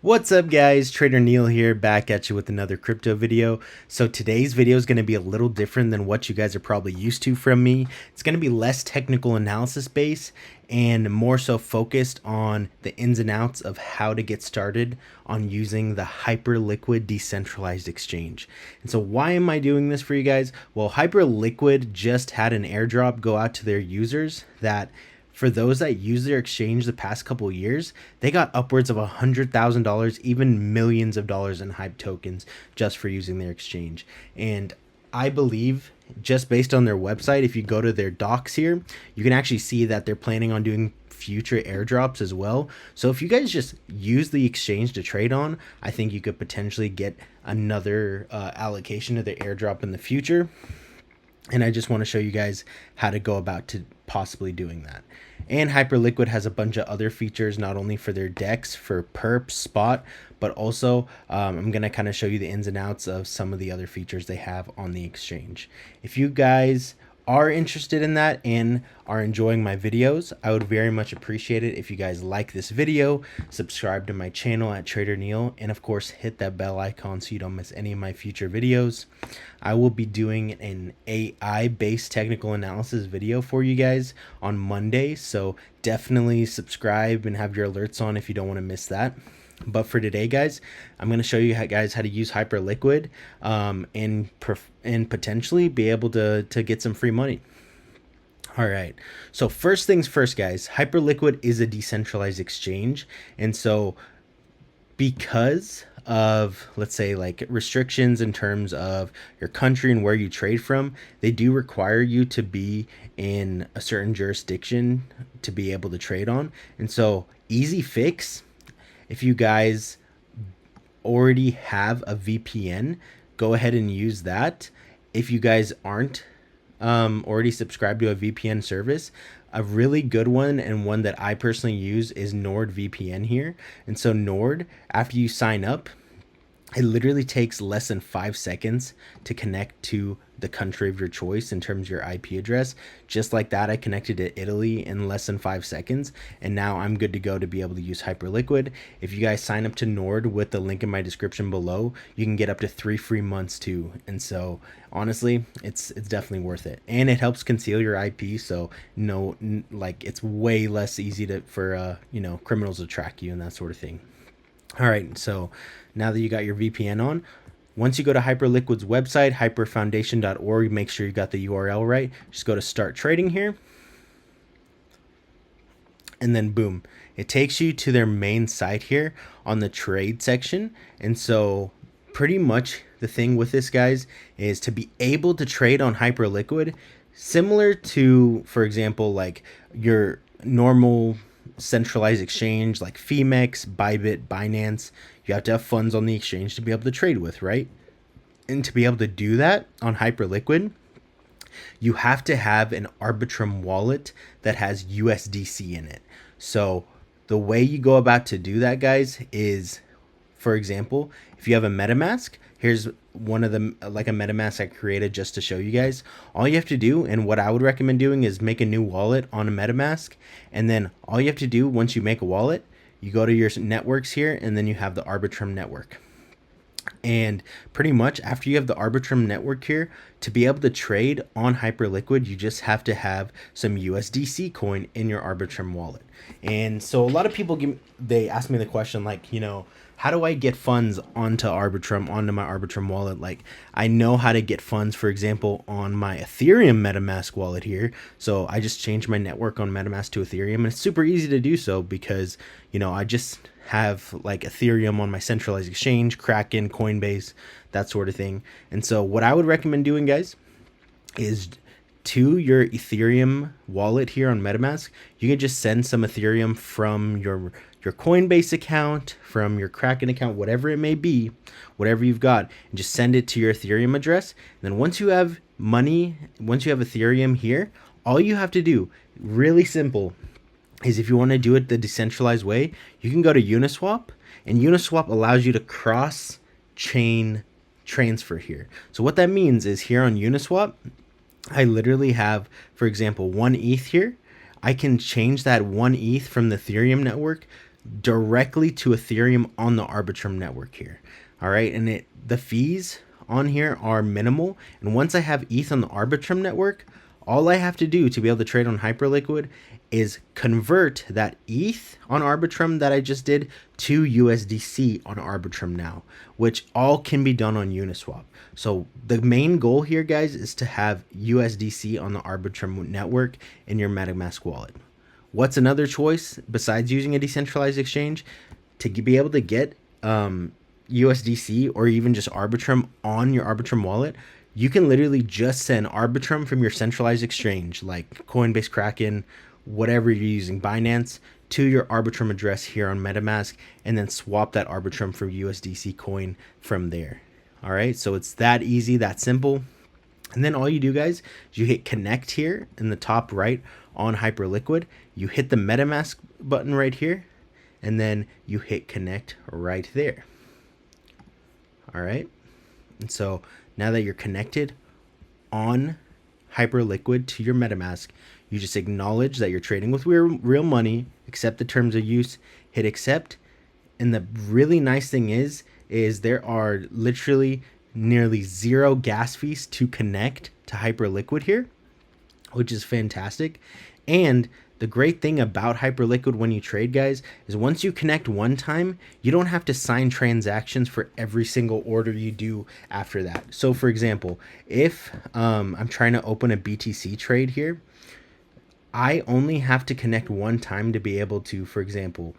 What's up guys, Trader Neil here, back at you with another crypto video. So today's video is going to be a little different than what you guys are probably used to from me. It's going to be less technical analysis based and more so focused on the ins and outs of how to get started on using the Hyperliquid decentralized exchange. And so why am I doing this for you guys? Well, Hyperliquid just had an airdrop go out to their users that for those that use their exchange the past couple of years, they got upwards of $100,000, even millions of dollars in hype tokens just for using their exchange. And I believe just based on their website, if you go to their docs here, you can actually see that they're planning on doing future airdrops as well. So if you guys just use the exchange to trade on, I think you could potentially get another allocation of the airdrop in the future. And I just want to show you guys how to go about to possibly doing that. And Hyperliquid has a bunch of other features, not only for their DEX, for perp, spot, but also I'm going to kind of show you the ins and outs of some of the other features they have on the exchange. If you guys are interested in that and are enjoying my videos, I would very much appreciate it if you guys like this video, subscribe to my channel at Trader Neil, and of course hit that bell icon so you don't miss any of my future videos. I will be doing an AI based technical analysis video for you guys on Monday, so definitely subscribe and have your alerts on if you don't want to miss that. But for today, guys, I'm going to show you guys how to use Hyperliquid and potentially be able to get some free money. All right. So first things first, guys, Hyperliquid is a decentralized exchange. And so because of, let's say, like restrictions in terms of your country and where you trade from, they do require you to be in a certain jurisdiction to be able to trade on. And so easy fix. If you guys already have a VPN, go ahead and use that. If you guys aren't already subscribed to a VPN service, a really good one and one that I personally use is NordVPN here. And so Nord, after you sign up, it literally takes less than 5 seconds to connect to the country of your choice in terms of your IP address. Just like that, I connected to Italy in less than 5 seconds, and now I'm good to go to be able to use Hyperliquid. If you guys sign up to Nord with the link in my description below, you can get up to 3 free months too. And so honestly, it's definitely worth it, and it helps conceal your IP. So like it's way less easy for criminals to track you and that sort of thing. All right, so now that you got your VPN on, once you go to Hyperliquid's website, hyperfoundation.org, make sure you got the URL right. Just go to start trading here. And then boom, it takes you to their main site here on the trade section. And so pretty much the thing with this, guys, is to be able to trade on Hyperliquid, similar to, for example, like your normal centralized exchange like Femex, Bybit, Binance. You have to have funds on the exchange to be able to trade with, right? And to be able to do that on Hyperliquid, you have to have an Arbitrum wallet that has USDC in it. So the way you go about to do that, guys, is, for example, if you have a MetaMask, here's one of them, like a MetaMask I created just to show you guys. All you have to do, and what I would recommend doing, is make a new wallet on a MetaMask. And then all you have to do once you make a wallet, you go to your networks here, and then you have the Arbitrum network. And pretty much after you have the Arbitrum network here, to be able to trade on Hyperliquid, you just have to have some USDC coin in your Arbitrum wallet. And so a lot of people they ask me the question, like, how do I get funds onto my Arbitrum wallet? Like, I know how to get funds, for example, on my Ethereum MetaMask wallet here. So I just changed my network on MetaMask to Ethereum, and it's super easy to do so because, I just have like Ethereum on my centralized exchange, Kraken, Coinbase, that sort of thing. And so what I would recommend doing, guys, is to your Ethereum wallet here on MetaMask, you can just send some Ethereum from your Coinbase account, from your Kraken account, whatever it may be, whatever you've got, and just send it to your Ethereum address. And then once you have money, once you have Ethereum here, all you have to do, really simple, is if you want to do it the decentralized way, you can go to Uniswap, and Uniswap allows you to cross-chain transfer here. So what that means is here on Uniswap, I literally have, for example, 1 ETH here. I can change that 1 ETH from the Ethereum network directly to Ethereum on the Arbitrum network here. All right, and the fees on here are minimal. And once I have ETH on the Arbitrum network, all I have to do to be able to trade on Hyperliquid is convert that ETH on Arbitrum that I just did to USDC on Arbitrum now, which all can be done on Uniswap. So the main goal here, guys, is to have USDC on the Arbitrum network in your MetaMask wallet. What's another choice besides using a decentralized exchange? To be able to get USDC or even just Arbitrum on your Arbitrum wallet, you can literally just send Arbitrum from your centralized exchange like Coinbase, Kraken, whatever you're using, Binance, to your Arbitrum address here on MetaMask, and then swap that Arbitrum for USDC coin from there. All right, so it's that easy, that simple. And then all you do, guys, is you hit connect here in the top right on Hyperliquid. You hit the MetaMask button right here, and then you hit connect right there. All right, and so now that you're connected on Hyperliquid to your MetaMask, you just acknowledge that you're trading with real money, accept the terms of use, hit accept. And the really nice thing is there are literally nearly zero gas fees to connect to Hyperliquid here, which is fantastic. And the great thing about Hyperliquid when you trade, guys, is once you connect one time, you don't have to sign transactions for every single order you do after that. So for example, if I'm trying to open a BTC trade here, I only have to connect one time to be able to, for example,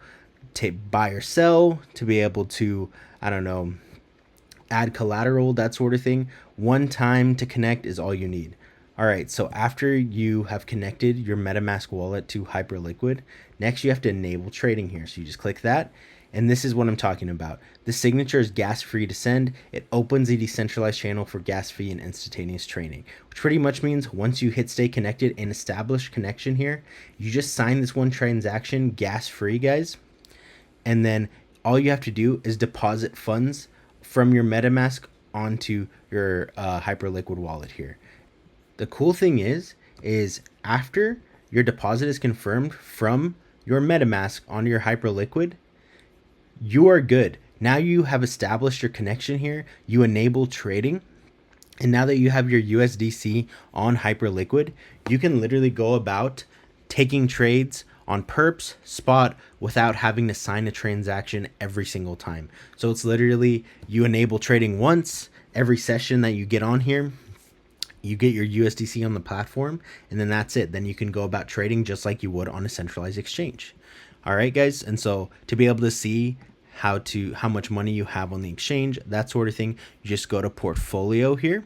buy or sell, to be able to, I don't know, add collateral, that sort of thing. One time to connect is all you need. All right, so after you have connected your MetaMask wallet to Hyperliquid, next you have to enable trading here. So you just click that, and this is what I'm talking about. The signature is gas-free to send. It opens a decentralized channel for gas-free and instantaneous trading, which pretty much means once you hit stay connected and establish connection here, you just sign this one transaction gas-free, guys, and then all you have to do is deposit funds from your MetaMask onto your Hyperliquid wallet here. The cool thing is after your deposit is confirmed from your MetaMask onto your Hyperliquid, you are good. Now you have established your connection here. You enable trading. And now that you have your USDC on Hyperliquid, you can literally go about taking trades on perps, spot, without having to sign a transaction every single time. So it's literally you enable trading once every session that you get on here. You get your USDC on the platform, and then that's it. Then you can go about trading just like you would on a centralized exchange. All right, guys. And so to be able to see how much money you have on the exchange, that sort of thing, you just go to portfolio here,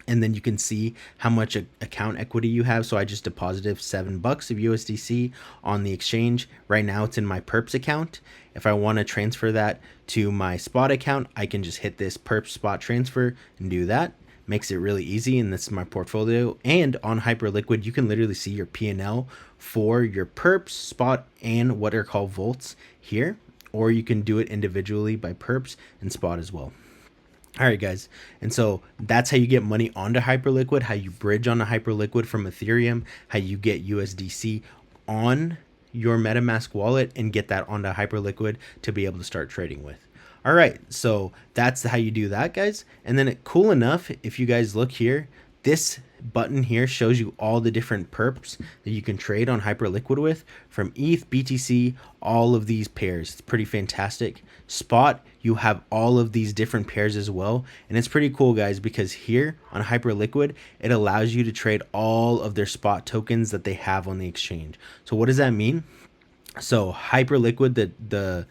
and then you can see how much account equity you have. So I just deposited $7 of USDC on the exchange. Right now it's in my perps account. If I want to transfer that to my spot account, I can just hit this perps spot transfer and do that. Makes it really easy, and this is my portfolio. And on Hyperliquid, you can literally see your P&L for your perps, spot, and what are called volts here, or you can do it individually by perps and spot as well. All right, guys, and so that's how you get money onto Hyperliquid, how you bridge onto Hyperliquid from Ethereum, how you get USDC on your MetaMask wallet and get that onto Hyperliquid to be able to start trading with. All right, so that's how you do that, guys. And then cool enough, if you guys look here, this button here shows you all the different perps that you can trade on Hyperliquid with, from ETH, BTC, all of these pairs. It's pretty fantastic. Spot, you have all of these different pairs as well. And it's pretty cool, guys, because here on Hyperliquid, it allows you to trade all of their spot tokens that they have on the exchange. So what does that mean? So Hyperliquid, the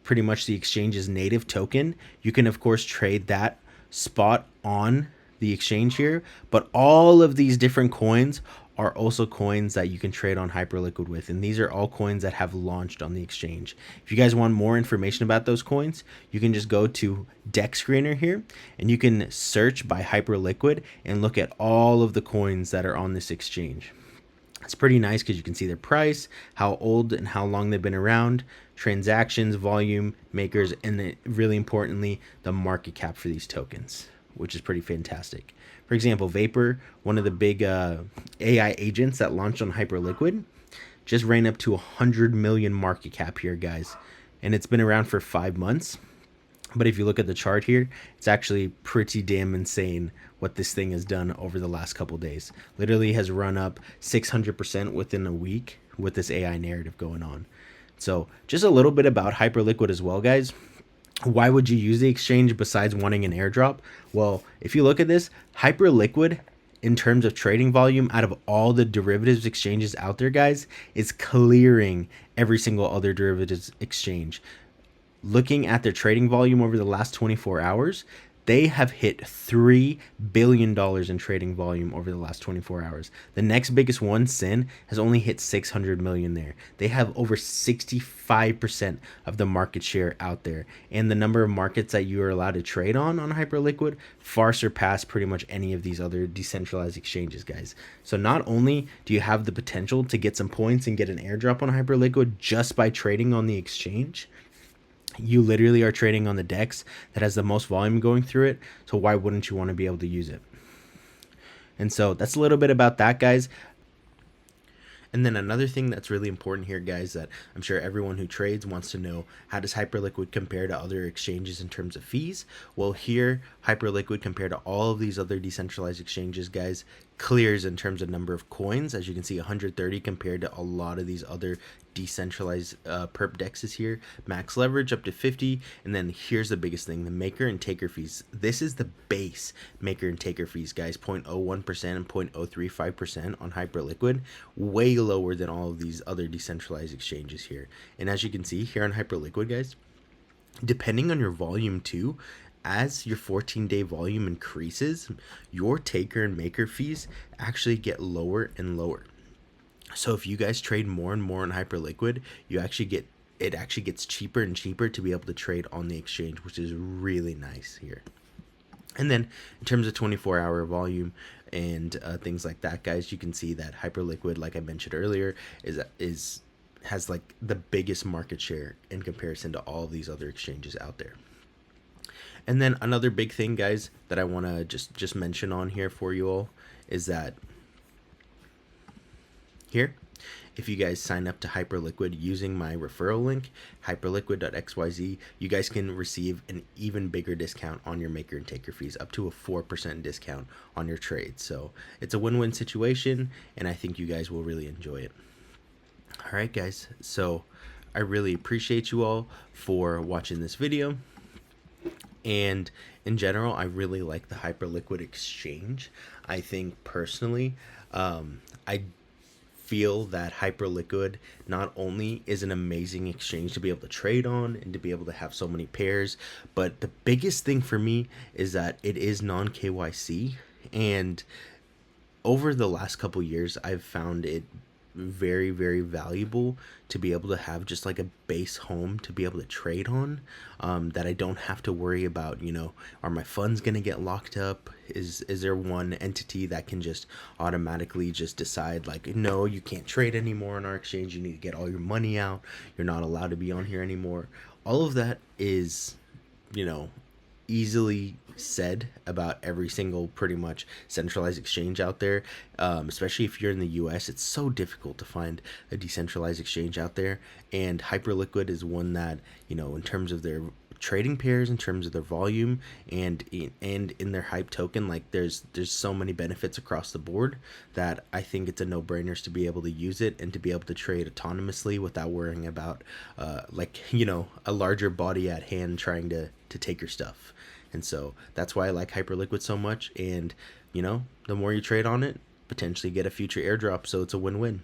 pretty much the exchange's native token, you can of course trade that spot on the exchange here, but all of these different coins are also coins that you can trade on Hyperliquid with, and these are all coins that have launched on the exchange. If you guys want more information about those coins, you can just go to Deck Screener here, and you can search by Hyperliquid and look at all of the coins that are on this exchange. It's pretty nice because you can see their price, how old and how long they've been around, transactions, volume, makers, and then really importantly, the market cap for these tokens, which is pretty fantastic. For example, Vapor, one of the big AI agents that launched on Hyperliquid. just ran up to 100 million market cap here, guys. And it's been around for 5 months. But if you look at the chart here, it's actually pretty damn insane what this thing has done over the last couple days. Literally has run up 600% within a week with this AI narrative going on. So just a little bit about Hyperliquid as well, guys. Why would you use the exchange besides wanting an airdrop? Well, if you look at this, Hyperliquid, in terms of trading volume, out of all the derivatives exchanges out there, guys, is clearing every single other derivatives exchange. Looking at their trading volume over the last 24 hours, they have hit $3 billion in trading volume over the last 24 hours. The next biggest one, Sin, has only hit 600 million there. They have over 65% of the market share out there. And the number of markets that you are allowed to trade on Hyperliquid far surpass pretty much any of these other decentralized exchanges, guys. So not only do you have the potential to get some points and get an airdrop on Hyperliquid just by trading on the exchange, you literally are trading on the DEX that has the most volume going through it. So why wouldn't you want to be able to use it? And so that's a little bit about that, guys. And then another thing that's really important here, guys, that I'm sure everyone who trades wants to know, how does Hyperliquid compare to other exchanges in terms of fees? Well, here, Hyperliquid, compared to all of these other decentralized exchanges, guys, clears in terms of number of coins. As you can see, 130 compared to a lot of these other decentralized perp dexes here. Max leverage up to 50. And then here's the biggest thing, the maker and taker fees. This is the base maker and taker fees, guys, 0.01% and 0.035% on Hyperliquid, way lower than all of these other decentralized exchanges here. And as you can see here on Hyperliquid, guys, depending on your volume too, as your 14-day volume increases, your taker and maker fees actually get lower and lower. So if you guys trade more and more on Hyperliquid, it actually gets cheaper and cheaper to be able to trade on the exchange, which is really nice here. And then in terms of 24-hour volume and things like that, guys, you can see that Hyperliquid, like I mentioned earlier, has like the biggest market share in comparison to all of these other exchanges out there. And then another big thing, guys, that I want to just mention on here for you all is that here, if you guys sign up to Hyperliquid using my referral link, hyperliquid.xyz, you guys can receive an even bigger discount on your maker and taker fees, up to a 4% discount on your trade. So it's a win-win situation, and I think you guys will really enjoy it. All right, guys, so I really appreciate you all for watching this video. And in general, I really like the Hyperliquid exchange. I think personally, I feel that Hyperliquid not only is an amazing exchange to be able to trade on and to be able to have so many pairs, but the biggest thing for me is that it is non-KYC. And over the last couple years, I've found it very, very valuable to be able to have just like a base home to be able to trade on, that I don't have to worry about, you know, are my funds going to get locked up? Is there one entity that can just automatically just decide like, no, you can't trade anymore on our exchange, you need to get all your money out, you're not allowed to be on here anymore? All of that is, you know, easily said about every single pretty much centralized exchange out there, especially if you're in the US. It's so difficult to find a decentralized exchange out there, and Hyperliquid is one that, you know, in terms of their trading pairs, in terms of their volume, and in their hype token, like there's so many benefits across the board that I think it's a no-brainer to be able to use it and to be able to trade autonomously without worrying about like, you know, a larger body at hand trying to take your stuff. And so that's why I like Hyperliquid so much. And, you know, the more you trade on it, potentially get a future airdrop. So it's a win-win.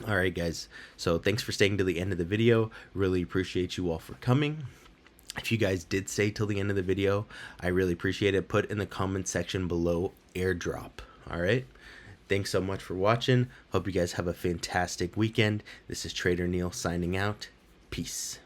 All right, guys. So thanks for staying to the end of the video. Really appreciate you all for coming. If you guys did stay till the end of the video, I really appreciate it. Put in the comment section below airdrop. All right. Thanks so much for watching. Hope you guys have a fantastic weekend. This is Trader Neil signing out. Peace.